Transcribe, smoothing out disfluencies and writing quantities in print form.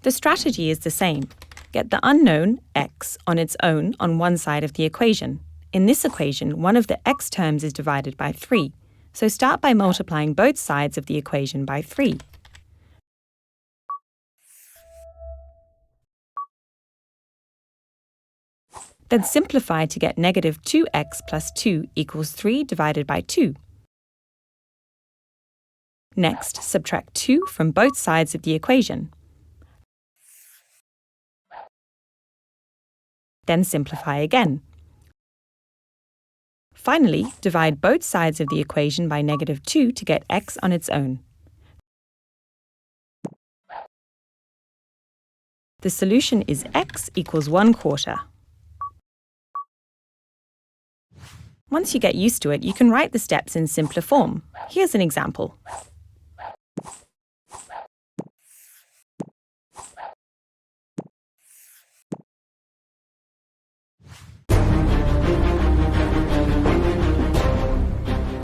The strategy is the same. Get the unknown, x, on its own on one side of the equation. In this equation, one of the x terms is divided by 3, so start by multiplying both sides of the equation by 3. Then simplify to get negative 2x plus 2 equals 3 divided by 2. Next, subtract 2 from both sides of the equation. Then simplify again. Finally, divide both sides of the equation by negative 2 to get x on its own. The solution is x equals 1/4. Once you get used to it, you can write the steps in simpler form. Here's an example.